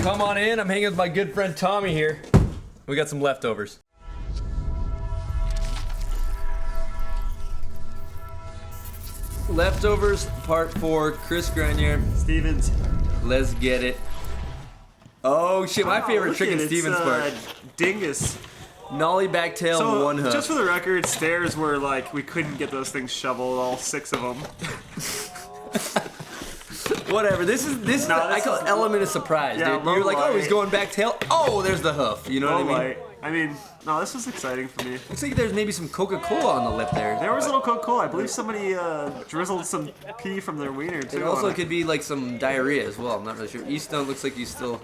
Come on in. I'm hanging with my good friend Tommy here. We got some leftovers. Leftovers, part 4. Chris Grenier. Stevens. Let's get it. Oh shit, my favorite trick in Stevens' part. Dingus. Nollie back tail, So, one hoof. just for the record, stairs were like, we couldn't get those things shoveled, all 6 of them. Whatever. This is I call it element of surprise, Yeah, dude. You're like, oh, he's light. going back tail. Oh, there's the hoof. You know what I mean? Light. I mean, no, this was exciting for me. Looks like there's maybe some Coca-Cola on the lip there. There was a little Coca-Cola. I believe somebody drizzled some pee from their wiener, too. It also could be like some diarrhea as well. I'm not really sure. Easton looks like you still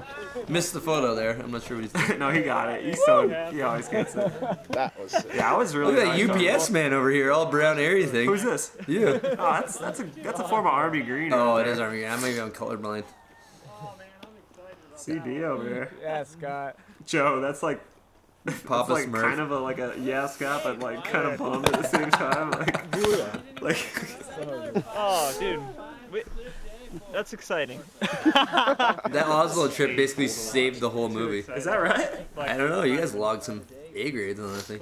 missed the photo there. I'm not sure what he's doing. No, he got it. Easton, he always gets it. That was sick. Yeah, I was really Look at that UPS man over here, all brown airy thing. Who's this? You. Oh, that's a form of Army Green. Oh, right it is there. Army Green. I'm maybe on colorblind. CB over there. Yeah, Scott. Joe, that's like... Papa that's like Smurf. kind of a yeah, Scott, but like kind of bummed at the same time. Like Oh, dude. That's exciting. That Oslo trip basically saved the whole movie. is that right? I don't know. You guys logged some A grades on that thing.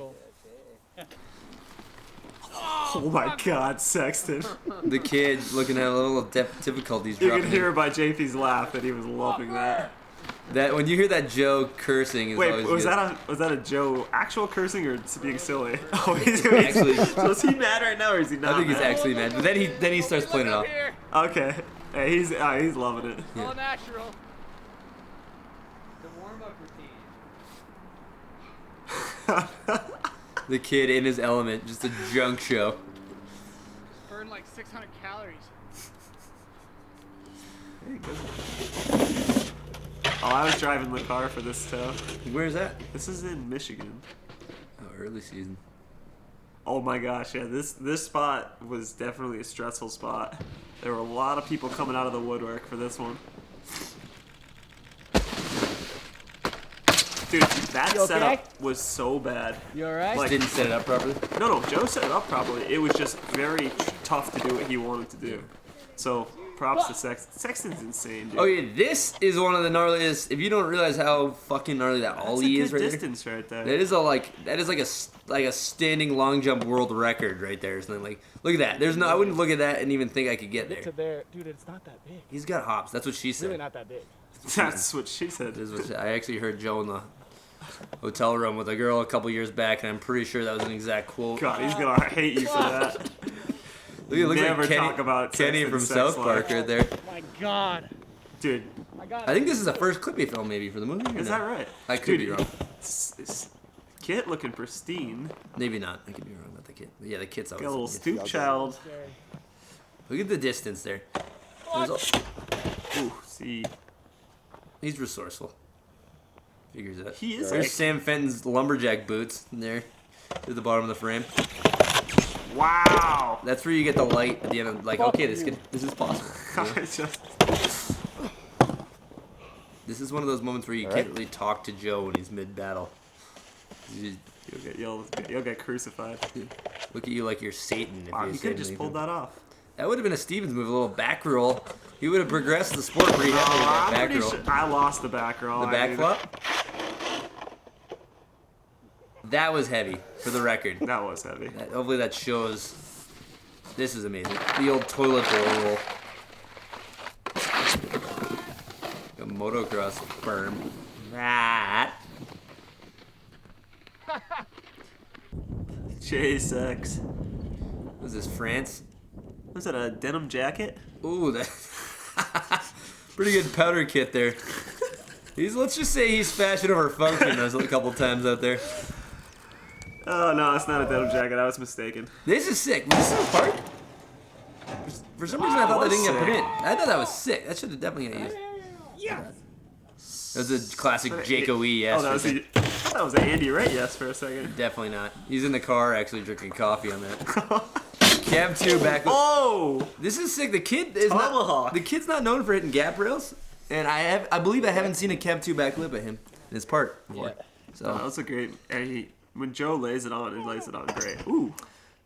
Oh my God, Sexton! The kid looking at a little difficulties You dropping can hear in. by JP's laugh that he was loving that. That when you hear that Joe cursing is Wait, always was good. that a Joe actual cursing or being silly? Oh, he's Actually- So is he mad right now or is he not? I think he's mad? actually mad, but then he starts playing it off. Okay. Hey, he's loving it. Yeah. All natural. The warm-up routine. The kid in his element, just a junk show. Burn like 600 calories. Oh, I was driving the car for this tow. Where's that? This is in Michigan. Oh, early season. Oh my gosh, yeah, this spot was definitely a stressful spot. There were a lot of people coming out of the woodwork for this one. Dude, that You okay? setup was so bad. You alright? Like- Didn't set it up properly. No, Joe set it up properly. It was just very tough to do what he wanted to do. So, props to Sexton. Sexton's insane, dude. Oh yeah, this is one of the gnarliest. If you don't realize how fucking gnarly that That's ollie a is good right distance right there. there. That is like a standing long jump world record right there. Something like, look at that. There's no, I wouldn't look at that and even think I could get Get to there. there. Dude, it's not that big. He's got hops. That's what she It's really said. not that big. That's what she said. This is what I actually heard Joe in the hotel room with a girl a couple years back, and I'm pretty sure that was an exact quote. God, he's gonna hate you for that. Look Never like Kenny, talk about Kenny Sexton's from sex South life. Park right there. My God. Dude, My God. I think this is the first clip he filmed maybe for the movie. or is no? that right? I could be Dude, wrong. Kit looking pristine. Maybe not. I could be wrong about the kid. But yeah, the kid's always. Got a little yeah. stoop child. Look at the distance there. Ooh, see. He's resourceful. Figures it out. He is There's like- Sam Fenton's lumberjack boots in there at the bottom of the frame. Wow. That's where you get the light at the end of like, okay, this is possible. You know? It's just, This is one of those moments where you can't really talk to Joe when he's mid-battle. you'll get crucified. Look at you like you're Satan. If Wow, you he say could have just anything. pulled that off. That would have been a Stevens move, a little back roll. He would have progressed the sport pretty heavily with that I'm back pretty roll. sure I lost the back roll. The I back mean, flop? That was heavy, for the record. That was heavy. Hopefully that shows. This is amazing. The old toilet bowl roll. A motocross berm. That. J6. Was this France? Was that a denim jacket? Ooh, that. Pretty good powder kit there. Let's just say he's fashion over function a couple times out there. Oh no, it's not a denim jacket. I was mistaken. This is sick. Was this in a park? For some reason, I thought that didn't get put in. I thought that was sick. That should have definitely got used. Yeah. That was a classic Jaco E. Yes. Oh, right there. I thought that was Andy Ray yes for a second. Definitely not. He's in the car actually drinking coffee on that. Cab 2 back. Oh! This is sick. The kid is Tomahawk. not. The kid's not known for hitting gap rails, and I believe I haven't seen a Cab 2 backflip at him in his part before. Oh, that So was a great. When Joe lays it on, he lays it on great. Ooh.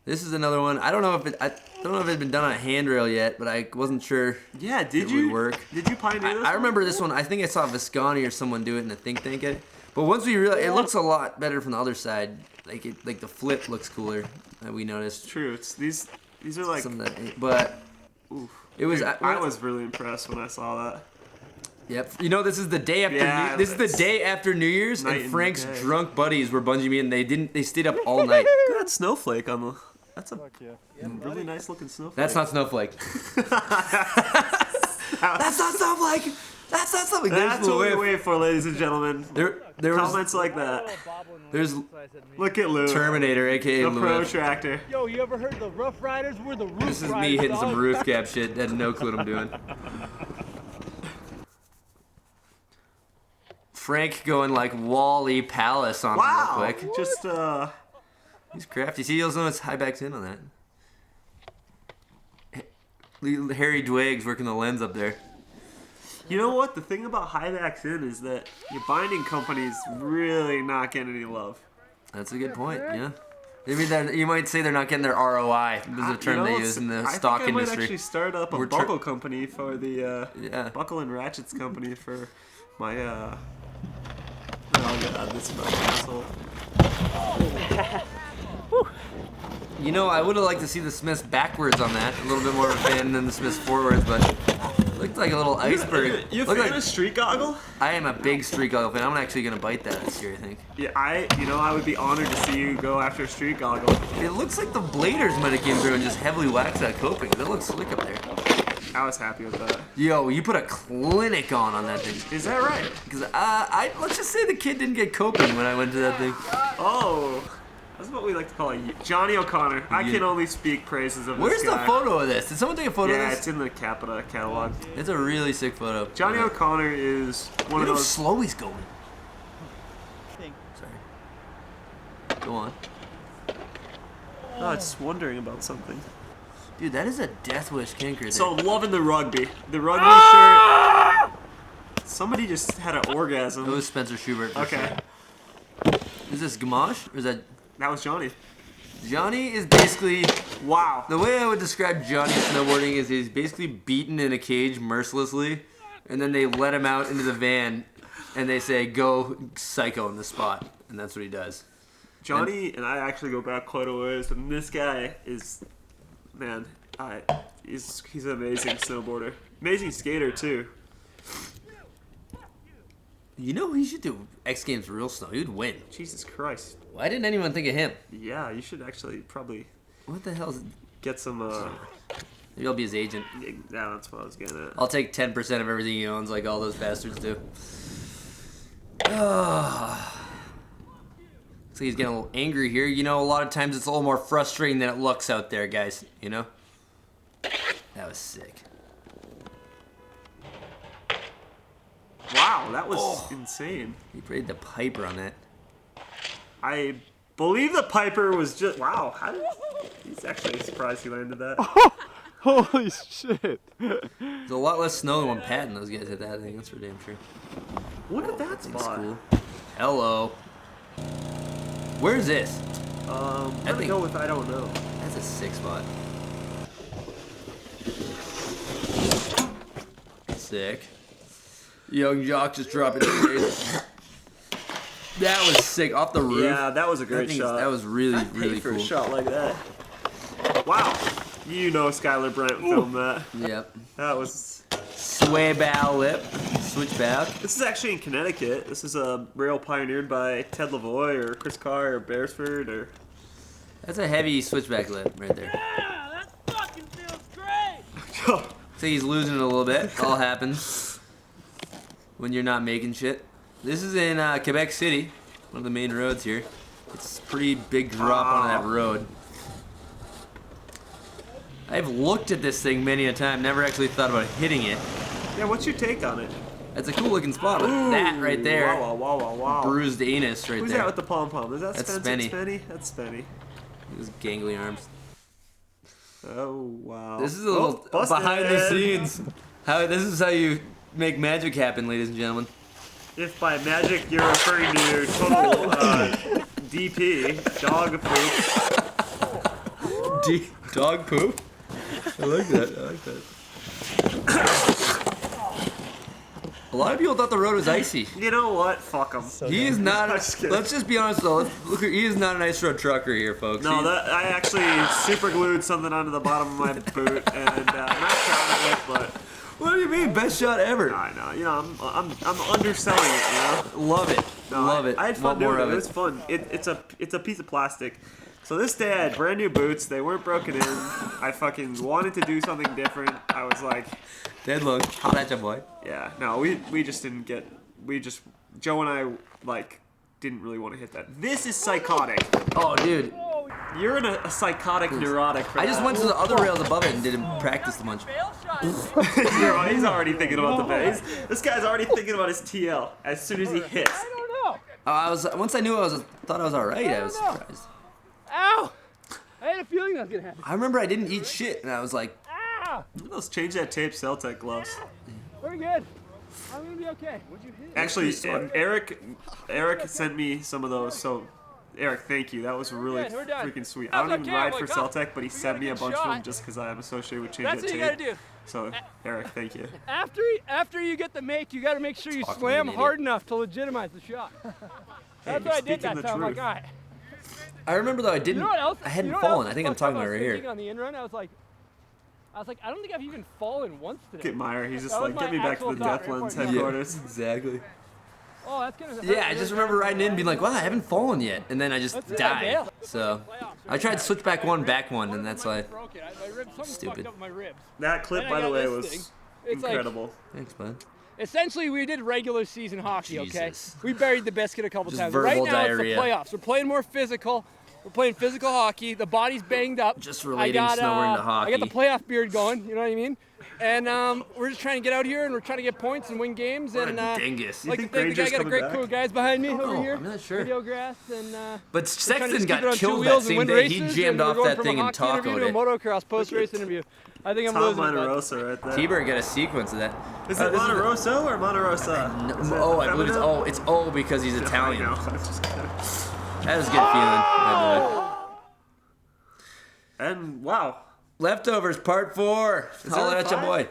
This is another one. I don't know if it had been done on a handrail yet, but I wasn't sure. Yeah, did it you would work. Did you pioneer this? I remember this one. I think I saw Visconti or someone do it in a think tank. But once we realized, it looks a lot better from the other side. Like the flip looks cooler. We noticed. True. It's these are like. But Oof. it was. Dude, I was really impressed when I saw that. Yep. You know, this is the day after. Yeah, This is the day after New Year's, night and and Frank's day. drunk buddies were bungee me, and they stayed up all night. Look at that snowflake on the. That's a Fuck yeah. really nice looking snowflake. That's not Snowflake. That's not Snowflake. That's not Snowflake. That's what we wait for, ladies and gentlemen. There was Comments like that. there's Look at Lou. Terminator, aka The Lou. protractor. Yo, you ever heard the Rough Riders? We're the Roof This is Riders, me hitting dog. some roof cap shit. Had no clue what I'm doing. Frank going like Wally Palace on him Wow. real quick. Just He's crafty. See, he also knows high backs in on that. Harry Dwags working the lens up there. You know what? The thing about high backs in is that your binding company's really not getting any love. That's a good point. Yeah. Maybe that you might say they're not getting their ROI. This is a term they use in the stock I think I might industry. actually start up a We're buckle company for the Yeah. buckle and ratchets company for my oh god, this is my asshole. You know, I would have liked to see the Smiths backwards on that. A little bit more of a fan than the Smiths forwards, but it looked like a little iceberg. You a Looked fan like, of Street Goggle? I am a big Street Goggle fan. I'm actually gonna bite that this year, I think. Yeah, I would be honored to see you go after Street Goggle. It looks like the bladers might have came through and just heavily waxed that coping. That looks slick up there. I was happy with that. Yo, you put a clinic on that thing. Is that right? Because let's just say the kid didn't get coping when I went to that thing. Oh, that's what we like to call it. Johnny O'Connor. I Yeah. can only speak praises of Where's this the guy. photo of this? Did someone take a photo Yeah, of it's this? in the Capita catalog. It's a really sick photo. Johnny O'Connor is one Look of how those. slow he's going. Think. Sorry. Go on. Oh, it's wondering about something. Dude, that is a death wish kink right So there. loving the rugby. The rugby shirt. Somebody just had an It orgasm. was Spencer Schubert. For Okay, Sure. Is this Gamache? Or is that... that was Johnny. Johnny is basically... Wow. The way I would describe Johnny snowboarding is he's basically beaten in a cage mercilessly, and then they let him out into the van, and they say, go psycho in the spot. And that's what he does. Johnny and I actually go back quite a ways, and this guy is, man, he's an amazing snowboarder, amazing skater too. You know, he should do X Games real snow. He'd win. Jesus Christ. Why didn't anyone think of him? Yeah, you should actually probably What the hell is... get some. Maybe I'll be his agent. Yeah, that's what I was getting at. I'll take 10% of everything he owns, like all those bastards do. Looks like he's getting a little angry here. You know, a lot of times it's a little more frustrating than it looks out there, guys. You know? That was sick. Wow, that was insane. He played the Piper on that. I believe the Piper was just wow. How did he's actually surprised he landed that. Holy shit. There's a lot less snow than when Pat and those guys hit that thing. That's for damn sure. Look at that Thing's spot. cool. Hello. Where's this? I'm gonna go with I don't know. That's a sick spot. Sick. Young Jock just dropping it. That was sick. Off the roof. Yeah, that was a great shot. That was really, I'd pay really for cool. a shot like that. Wow. You know Skylar Brent filmed that. Yep. That was. Sway bow lip. Switchback. This is actually in Connecticut. This is a rail pioneered by Ted Lavoie or Chris Carr or Beresford or. That's a heavy switchback lip right there. Yeah, that fucking feels great. So he's losing it a little bit. All happens when you're not making shit. This is in Quebec City, one of the main roads here. It's a pretty big drop on that road. I've looked at this thing many a time, never actually thought about hitting it. Yeah, what's your take on it? That's a cool looking spot, but that right there, Wow, wow, wow, wow. bruised anus right Who's there. that with the pom pom? Is that That's Spencer? Spenny. Spenny? That's Spenny. His gangly arms. Oh, wow. This is a little busted. behind the scenes. This is how you make magic happen, ladies and gentlemen. If by magic you're referring to total DP, dog poop. Dog poop? I like that. A lot of people thought the road was icy. You know what? Fuck him. He is not. Just kidding. Let's just be honest though. Look, he is not an ice road trucker here, folks. No, I actually super glued something onto the bottom of my boot, and not proud of it, but What do you mean? Best shot ever. I know. You know, I'm underselling it. You know. Love it. No, Love it. I had fun Want doing more it. of It was fun. It's a piece of plastic. So this day I had brand new boots. They weren't broken in. I fucking wanted to do something different. I was like, Dead look. Holla at ya, boy. yeah, no, we just didn't get. Joe and I like didn't really want to hit that. This is psychotic. Oh, dude. You're in a psychotic neurotic. For I just that. went to the other rails above it and didn't practice a bunch. Fail shot. He's already thinking about the base. This guy's already thinking about his TL as soon as he hits. I don't know. Once I knew thought I was alright. I was know. surprised. Ow! I had a feeling that was gonna happen. I remember I didn't eat shit, and I was like, Ah! Let's change that tape Celtec gloves. Very good. I'm gonna be okay. What'd you hit? Actually, Eric sent me some of those, so Eric, thank you. That was really good, we're done. freaking sweet. That I was don't even okay, ride I'm for like, oh, Celtec, but he sent got a me a good bunch of them shot. just because I am associated with Change That's That what you Tape. gotta do. So, Eric, thank you. After you get the make, you gotta make sure you Talking slam like an hard idiot. enough to legitimize the shot. That's you're what I did speaking that the time. I'm like, truth. all right. I remember though I didn't. You know what else? I hadn't you know what fallen. else I think I'm fucked up talking about I right was here. thinking on the in run, I was like, I don't think I've even fallen once Look today. at Meyer. He's just That was like, get my me back to actual the thought Death right Lens before you- headquarters. Exactly. Oh, that's gonna. Yeah, I just remember riding in, being like, "Wow, I haven't fallen yet," and then I just That's it, I died. bailed. So I tried switch back one, back one, and that's why. Broke it. My ribs, something Stupid. fucked up with my ribs. That clip, Then I by the got way, this was thing. It's like- incredible. Thanks, bud. Essentially, we did regular season hockey, okay? Jesus. We buried the biscuit a couple Just times. verbal Right now, diarrhea. it's the playoffs. We're playing more physical. We're playing physical hockey. The body's banged up. Just relating snowboarding to I hockey. got the playoff beard going, you know what I mean? And we're just trying to get out here and we're trying to get points and win games. What a And dingus. like to think think the guy Granger's got a coming great back? crew of guys behind me over Oh, here. I'm not sure. Video grass and. But trying to Sexton just keep got it on two killed that wheels and same win day. He races, jammed and we're off going that from thing a and hockey interview tacoed to a it. motocross post-race interview. I think I'm Tom losing it. bud. Monterosa right there. T-Bird got a sequence of that. Is Uh, it this is- Monterosa or Monterosa? No, Is it oh, I believe it's feminine? O. It's O because he's I Italian. know. I'm just kidding. That was a good feeling. by the way. And wow. Leftovers Part 4. there Holla a at ya, 5? boy.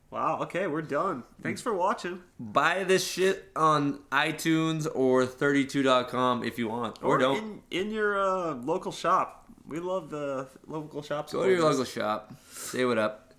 Wow, okay, we're done. Thanks for watching. Buy this shit on iTunes or thirtytwo.com if you want. Or don't. In your local shop. We love the local shops. Go to your local shop. Say what up.